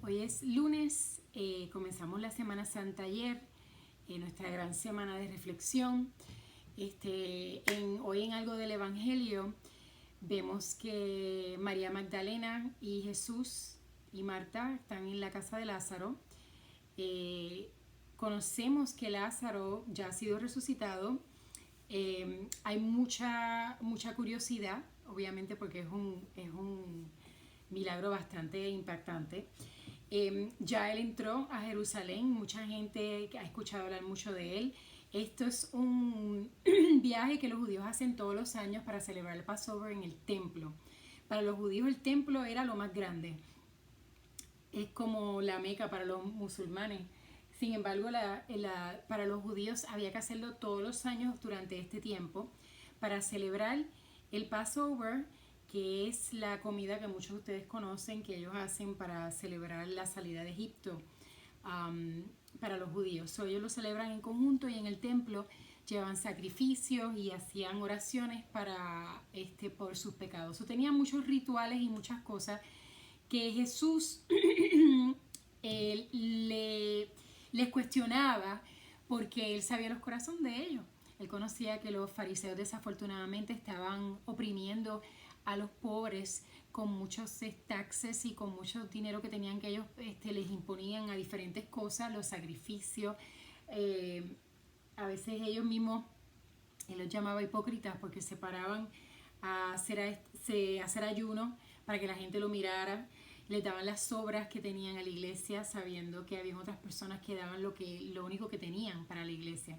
Hoy es lunes, comenzamos la Semana Santa ayer, nuestra gran semana de reflexión. Hoy en algo del Evangelio vemos que María Magdalena y Jesús y Marta están en la casa de Lázaro. Conocemos que Lázaro ya ha sido resucitado. Hay mucha curiosidad, obviamente, porque es un milagro bastante impactante. Ya él entró a Jerusalén, mucha gente ha escuchado hablar mucho de él. Esto es un viaje que los judíos hacen todos los años para celebrar el Passover en el templo. Para los judíos el templo era lo más grande. Es como la Meca para los musulmanes. Sin embargo, para los judíos había que hacerlo todos los años durante este tiempo para celebrar el Passover, que es la comida que muchos de ustedes conocen, que ellos hacen para celebrar la salida de Egipto para los judíos. Ellos lo celebran en conjunto y en el templo llevan sacrificios y hacían oraciones por sus pecados. Tenían muchos rituales y muchas cosas que Jesús les cuestionaba porque él sabía los corazones de ellos. Él conocía que los fariseos desafortunadamente estaban oprimiendo a los pobres con muchos taxes y con mucho dinero que tenían, que ellos les imponían a diferentes cosas, los sacrificios. A veces ellos mismos, él los llamaba hipócritas porque se paraban a hacer ayuno para que la gente lo mirara. Les daban las sobras que tenían a la iglesia, sabiendo que había otras personas que daban lo único que tenían para la iglesia.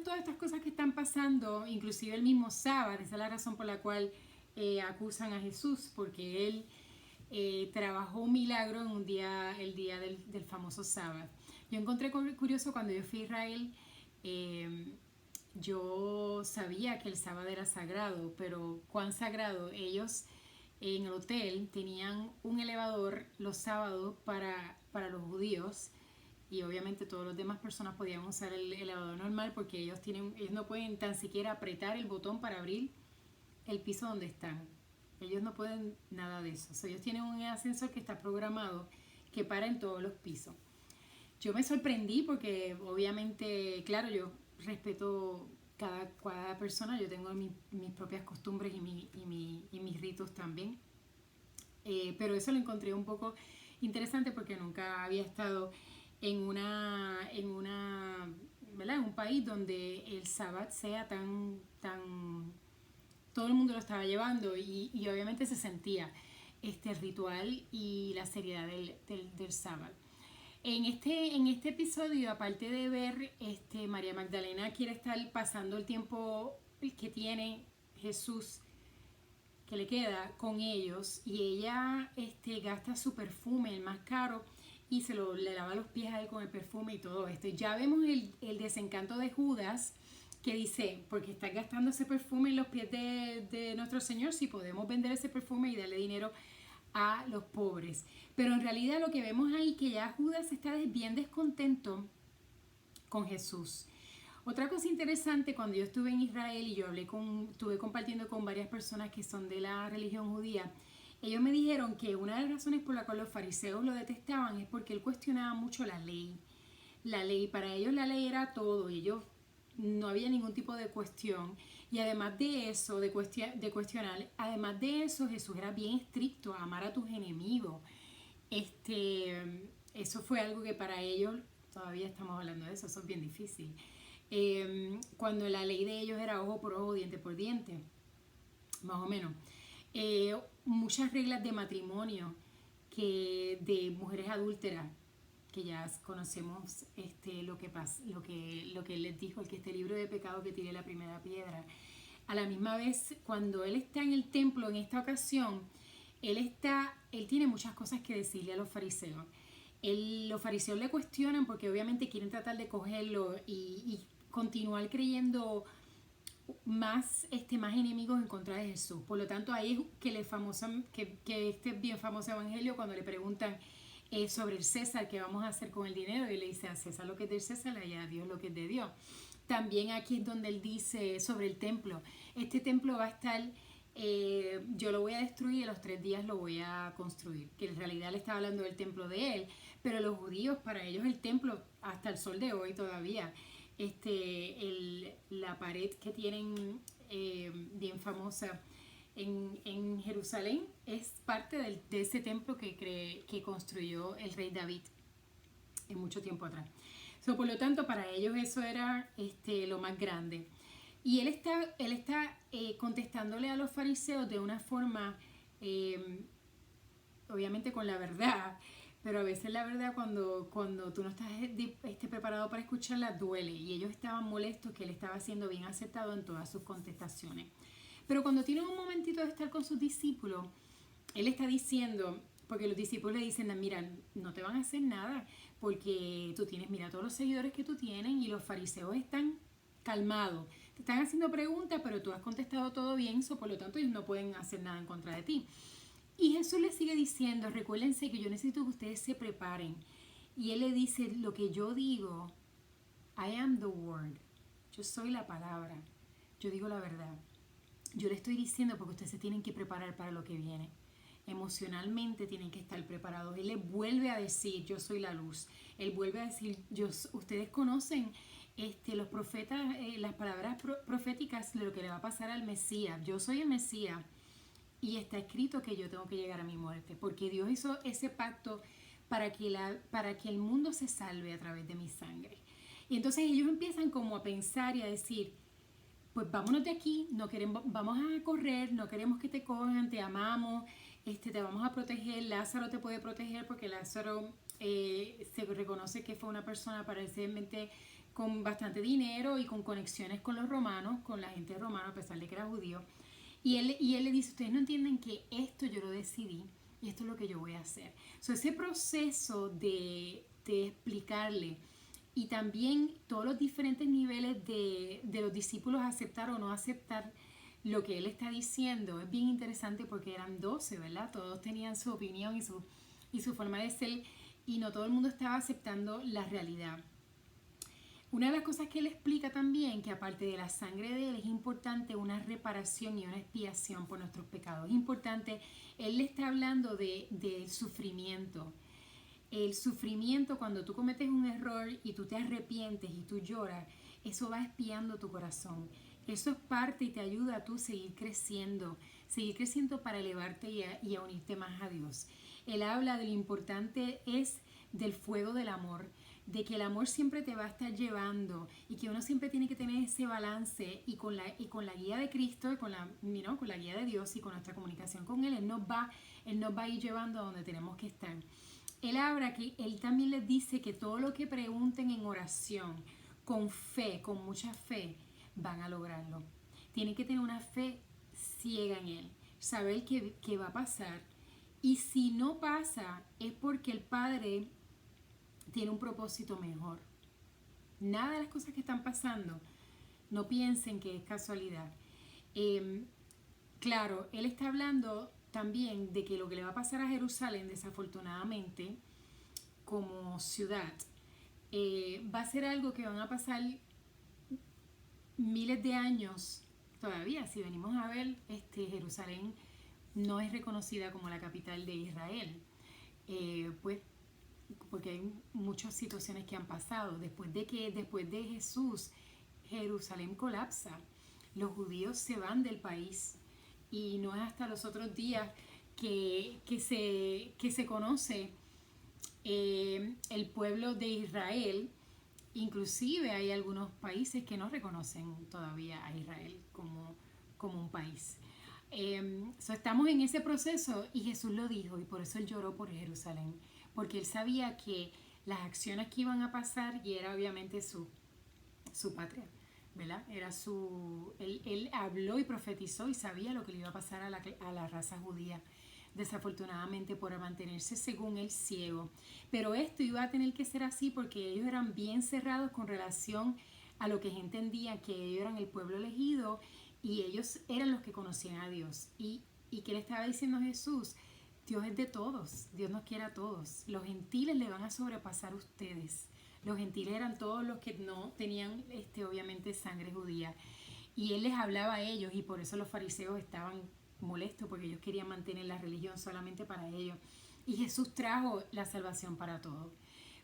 Todas estas cosas que están pasando, inclusive el mismo sábado, esa es la razón por la cual acusan a Jesús, porque él trabajó un milagro en el día del famoso sábado. Yo encontré curioso cuando yo fui a Israel, yo sabía que el sábado era sagrado, pero cuán sagrado. Ellos en el hotel tenían un elevador los sábados para los judíos, y obviamente todas las demás personas podían usar el elevador normal porque ellos no pueden tan siquiera apretar el botón para abrir el piso donde están. Ellos no pueden nada de eso. Ellos tienen un ascensor que está programado que para en todos los pisos. Yo me sorprendí porque obviamente, claro, yo respeto cada persona. Yo tengo mis propias costumbres y mis ritos también. Pero eso lo encontré un poco interesante porque nunca había estado en un país donde el sábado sea tan todo el mundo lo estaba llevando y obviamente se sentía este ritual y la seriedad del sábado. En este episodio, aparte de ver María Magdalena quiere estar pasando el tiempo que tiene Jesús, que le queda con ellos, y ella gasta su perfume, el más caro, y le lava los pies a él con el perfume y todo esto. Ya vemos el desencanto de Judas, que dice, porque está gastando ese perfume en los pies de nuestro Señor, si podemos vender ese perfume y darle dinero a los pobres. Pero en realidad lo que vemos ahí, que ya Judas está bien descontento con Jesús. Otra cosa interesante, cuando yo estuve en Israel y yo estuve compartiendo con varias personas que son de la religión judía, ellos me dijeron que una de las razones por la cual los fariseos lo detestaban es porque él cuestionaba mucho la ley. La ley, para ellos la ley era todo, y ellos no había ningún tipo de cuestión. Y además de eso, de cuestionar, además de eso, Jesús era bien estricto, a amar a tus enemigos. Eso fue algo que para ellos, todavía estamos hablando de eso es bien difícil. Cuando la ley de ellos era ojo por ojo, diente por diente, más o menos. Muchas reglas de matrimonio, de mujeres adúlteras, que ya conocemos lo que él les dijo, el que este libro de pecado que tire la primera piedra. A la misma vez, cuando él está en el templo en esta ocasión, él tiene muchas cosas que decirle a los fariseos. Los fariseos le cuestionan porque obviamente quieren tratar de cogerlo y continuar creyendo más enemigos en contra de Jesús. Por lo tanto, ahí es que este bien famoso evangelio, cuando le preguntan sobre el César, qué vamos a hacer con el dinero, y le dice a César lo que es del César y a Dios lo que es de Dios. También aquí es donde él dice sobre el templo. Este templo va a estar yo lo voy a destruir y a los 3 días lo voy a construir. Que en realidad le estaba hablando del templo de él, pero los judíos, para ellos el templo, hasta el sol de hoy todavía, la pared que tienen bien famosa en Jerusalén es parte de ese templo que construyó el rey David en mucho tiempo atrás. Por lo tanto, para ellos eso era lo más grande. Y él está contestándole a los fariseos de una forma, obviamente con la verdad, pero a veces la verdad cuando tú no estás preparado para escucharla duele. Y ellos estaban molestos que él estaba siendo bien aceptado en todas sus contestaciones. Pero cuando tiene un momentito de estar con sus discípulos, él está diciendo, porque los discípulos le dicen, mira, no te van a hacer nada, porque tú tienes, mira, todos los seguidores que tú tienes y los fariseos están calmados. Te están haciendo preguntas, pero tú has contestado todo bien, por lo tanto ellos no pueden hacer nada en contra de ti. Y Jesús le sigue diciendo, recuérdense que yo necesito que ustedes se preparen. Y él le dice, lo que yo digo, I am the word. Yo soy la palabra. Yo digo la verdad. Yo le estoy diciendo porque ustedes se tienen que preparar para lo que viene. Emocionalmente tienen que estar preparados. Él les vuelve a decir, yo soy la luz. Él vuelve a decir, ustedes conocen los profetas, las palabras proféticas de lo que le va a pasar al Mesías. Yo soy el Mesías y está escrito que yo tengo que llegar a mi muerte, porque Dios hizo ese pacto para que el mundo se salve a través de mi sangre. Y entonces ellos empiezan como a pensar y a decir, pues vámonos de aquí, vamos a correr, no queremos que te cojan, te amamos, te vamos a proteger. Lázaro te puede proteger porque Lázaro se reconoce que fue una persona aparentemente con bastante dinero y con conexiones con los romanos, con la gente romana, a pesar de que era judío. Y él le dice, ustedes no entienden que esto yo lo decidí y esto es lo que yo voy a hacer. Ese proceso de explicarle y también todos los diferentes niveles de los discípulos aceptar o no aceptar lo que él está diciendo es bien interesante porque eran 12, ¿verdad? Todos tenían su opinión y su forma de ser y no todo el mundo estaba aceptando la realidad. Una de las cosas que él explica también, que aparte de la sangre de él, es importante una reparación y una expiación por nuestros pecados. Es importante, él le está hablando del sufrimiento. El sufrimiento, cuando tú cometes un error y tú te arrepientes y tú lloras, eso va expiando tu corazón. Eso es parte y te ayuda a tú seguir creciendo para elevarte y a unirte más a Dios. Él habla de lo importante es del fuego del amor, de que el amor siempre te va a estar llevando y que uno siempre tiene que tener ese balance y con la guía de Cristo y con la guía de Dios y con nuestra comunicación con Él, Él nos va a ir llevando a donde tenemos que estar. Él también les dice que todo lo que pregunten en oración, con fe, con mucha fe, van a lograrlo. Tienen que tener una fe ciega en Él, saber que va a pasar. Y si no pasa, es porque el Padre tiene un propósito mejor. Nada de las cosas que están pasando, no piensen que es casualidad. Claro, Él está hablando también de que lo que le va a pasar a Jerusalén, desafortunadamente, como ciudad, va a ser algo que van a pasar miles de años todavía. Si venimos a ver, Jerusalén no es reconocida como la capital de Israel, pues porque hay muchas situaciones que han pasado. Después de Jesús, Jerusalén colapsa. Los judíos se van del país y no es hasta los otros días que se conoce el pueblo de Israel. Inclusive hay algunos países que no reconocen todavía a Israel como un país. Estamos en ese proceso y Jesús lo dijo y por eso Él lloró por Jerusalén, porque Él sabía que las acciones que iban a pasar y era obviamente su patria, ¿verdad? Él habló y profetizó y sabía lo que le iba a pasar a la raza judía, desafortunadamente por mantenerse según él ciego. Pero esto iba a tener que ser así porque ellos eran bien cerrados con relación a lo que entendían que ellos eran el pueblo elegido y ellos eran los que conocían a Dios. Y que le estaba diciendo a Jesús, Dios es de todos, Dios nos quiere a todos. Los gentiles le van a sobrepasar a ustedes. Los gentiles eran todos los que no tenían obviamente sangre judía. Y él les hablaba a ellos y por eso los fariseos estaban molesto porque ellos querían mantener la religión solamente para ellos. Y Jesús trajo la salvación para todos.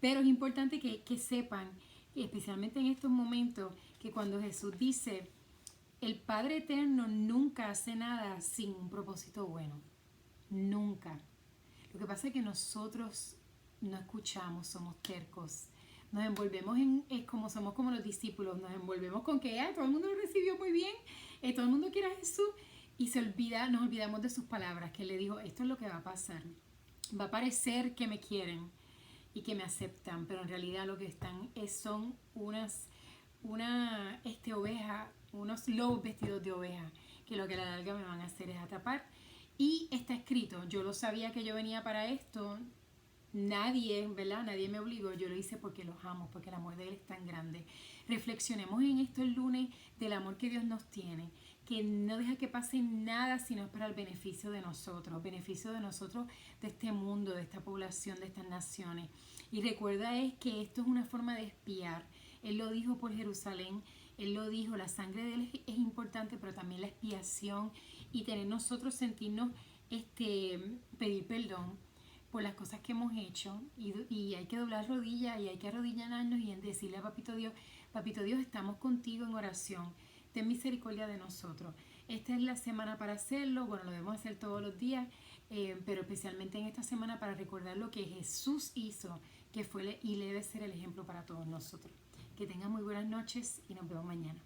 Pero es importante que sepan, especialmente en estos momentos, que cuando Jesús dice, el Padre Eterno nunca hace nada sin un propósito bueno. Nunca. Lo que pasa es que nosotros no escuchamos, somos tercos. Nos envolvemos es como somos como los discípulos, nos envolvemos con que todo el mundo lo recibió muy bien, todo el mundo quiere a Jesús y nos olvidamos de sus palabras, que Él le dijo, esto es lo que va a pasar. Va a parecer que me quieren y que me aceptan, pero en realidad lo que están son una oveja, unos lobos vestidos de oveja, que lo que a la larga me van a hacer es atrapar. Y está escrito, yo lo sabía que yo venía para esto, nadie, ¿verdad? Nadie me obligó, yo lo hice porque los amo, porque el amor de Él es tan grande. Reflexionemos en esto el lunes del amor que Dios nos tiene, que no deja que pase nada sino es para el beneficio de nosotros, de este mundo, de esta población, de estas naciones. Y recuerda que esto es una forma de espiar. Él lo dijo por Jerusalén, Él lo dijo, la sangre de Él es importante, pero también la expiación y tener nosotros sentirnos, pedir perdón por las cosas que hemos hecho y hay que doblar rodillas y hay que arrodillarnos y decirle a Papito Dios, estamos contigo en oración, ten misericordia de nosotros. Esta es la semana para hacerlo, bueno, lo debemos hacer todos los días, pero especialmente en esta semana para recordar lo que Jesús hizo, que fue y debe ser el ejemplo para todos nosotros. Que tengan muy buenas noches y nos vemos mañana.